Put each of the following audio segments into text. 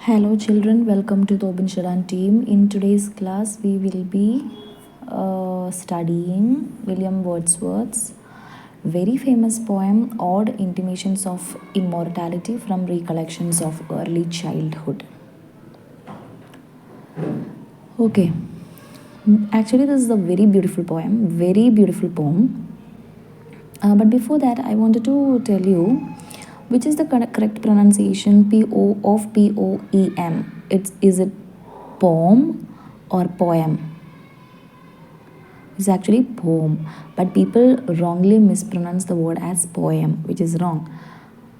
Hello children, welcome to the Sharan team. In today's class, we will be studying William Wordsworth's very famous poem Odd Intimations of Immortality from Recollections of Early Childhood. Okay, actually this is a very beautiful poem. But before that, I wanted to tell you which is the correct pronunciation poem. Is it poem or poem? It's actually poem, but people wrongly mispronounce the word as poem, which is wrong.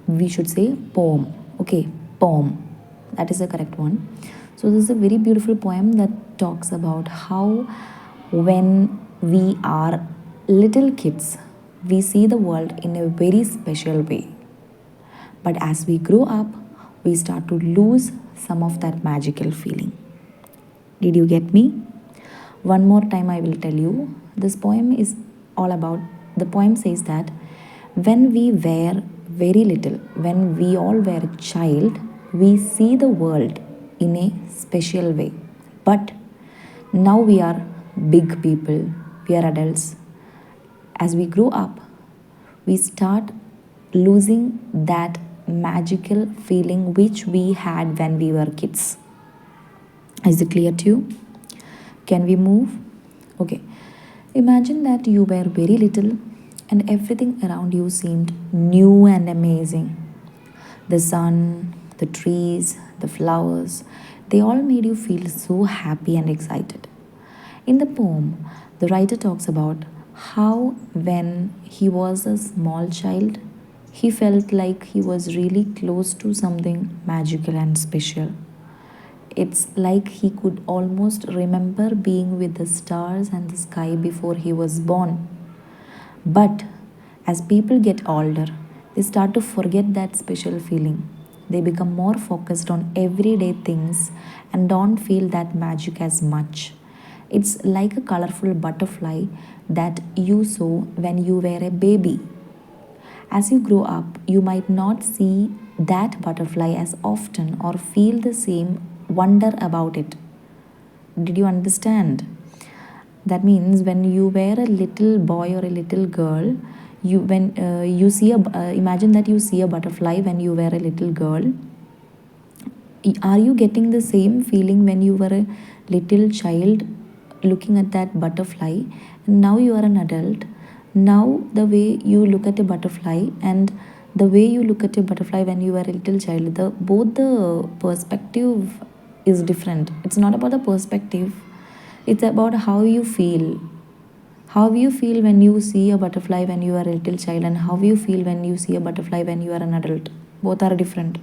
We should say poem. Okay, poem. That is the correct one. So this is a very beautiful poem that talks about how when we are little kids, we see the world in a very special way. But as we grow up, we start to lose some of that magical feeling. Did you get me? One more time, I will tell you. This poem is all about the poem says that when we were very little, when we all were a child, we see the world in a special way. But now we are big people, we are adults. As we grow up, we start losing that magical feeling which we had when we were kids. Is it clear to you? Can we move? Okay. Imagine that you were very little and everything around you seemed new and amazing. The sun, the trees, the flowers, they all made you feel so happy and excited. In the poem, the writer talks about how when he was a small child, he felt like he was really close to something magical and special. It's like he could almost remember being with the stars and the sky before he was born. But as people get older, they start to forget that special feeling. They become more focused on everyday things and don't feel that magic as much. It's like a colorful butterfly that you saw when you were a baby. As you grow up, you might not see that butterfly as often or feel the same wonder about it. Did you understand? That means when you were a little boy or a little girl, you see a imagine that you see a butterfly when you were a little girl. Are you getting the same feeling when you were a little child looking at that butterfly? Now you are an adult. Now the way you look at a butterfly and the way you look at a butterfly when you were a little child, the both the perspective is different. It's not about the perspective, it's about how you feel. How you feel when you see a butterfly when you are a little child, and how you feel when you see a butterfly when you are an adult. Both are different.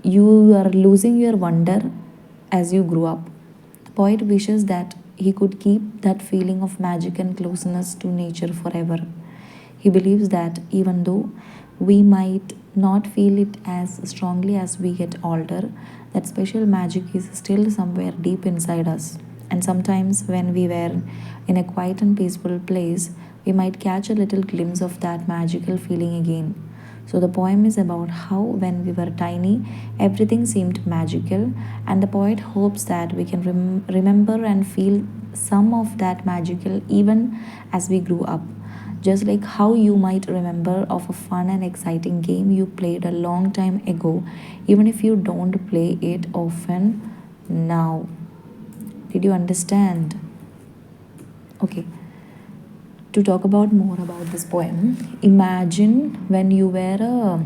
You are losing your wonder as you grow up. The poet wishes that he could keep that feeling of magic and closeness to nature forever. He believes that even though we might not feel it as strongly as we get older, that special magic is still somewhere deep inside us. And sometimes, when we were in a quiet and peaceful place, we might catch a little glimpse of that magical feeling again. So, the poem is about how, when we were tiny, everything seemed magical, and the poet hopes that we can remember and feel some of that magical even as we grew up. Just like how you might remember of a fun and exciting game you played a long time ago, even if you don't play it often now. Did you understand? Okay. To talk about more about this poem, imagine when you were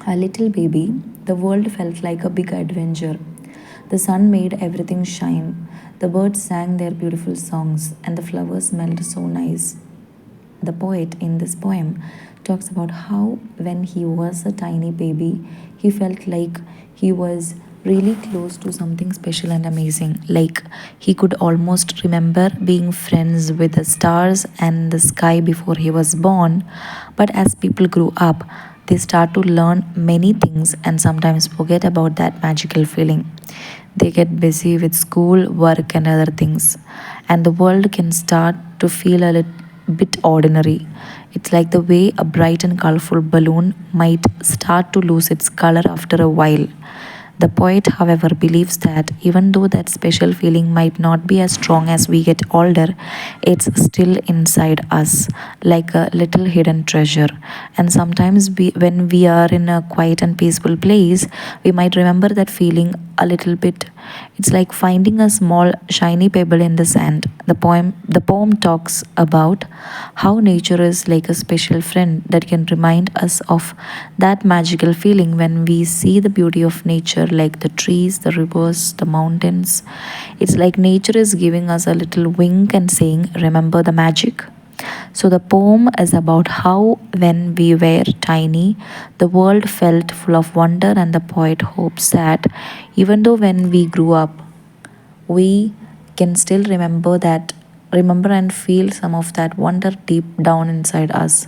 a little baby, the world felt like a big adventure. The sun made everything shine. The birds sang their beautiful songs, and the flowers smelled so nice. The poet in this poem talks about how when he was a tiny baby, he felt like he was really close to something special and amazing. Like he could almost remember being friends with the stars and the sky before he was born. But as people grew up, they start to learn many things and sometimes forget about that magical feeling. They get busy with school, work, and other things, and the world can start to feel bit ordinary. It's like the way a bright and colorful balloon might start to lose its color after a while. The poet, however, believes that even though that special feeling might not be as strong as we get older, it's still inside us, like a little hidden treasure. And sometimes, when we are in a quiet and peaceful place, we might remember that feeling a little bit. It's like finding a small shiny pebble in the sand. The poem talks about how nature is like a special friend that can remind us of that magical feeling when we see the beauty of nature, like the trees, the rivers, the mountains. It's like nature is giving us a little wink and saying, "Remember the magic?" So, the poem is about how, when we were tiny, the world felt full of wonder, and the poet hopes that even though when we grew up, we can still remember and feel some of that wonder deep down inside us.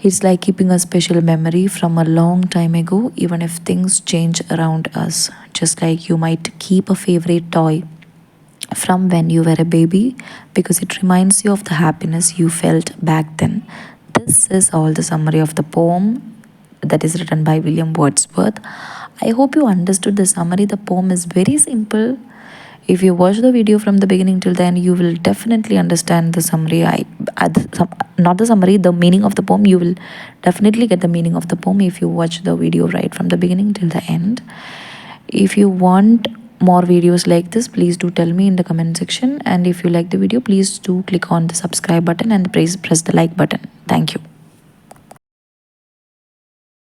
It's like keeping a special memory from a long time ago, even if things change around us. Just like you might keep a favorite toy from when you were a baby because it reminds you of the happiness you felt back then. This is all the summary of the poem that is written by William Wordsworth. I hope you understood the summary. The poem is very simple. If you watch the video from the beginning till the end, you will definitely understand the summary. Not the summary, the meaning of the poem. You will definitely get the meaning of the poem if you watch the video right from the beginning till the end. If you want more videos like this, please do tell me in the comment section. And if you like the video, please do click on the subscribe button and press the like button. Thank you.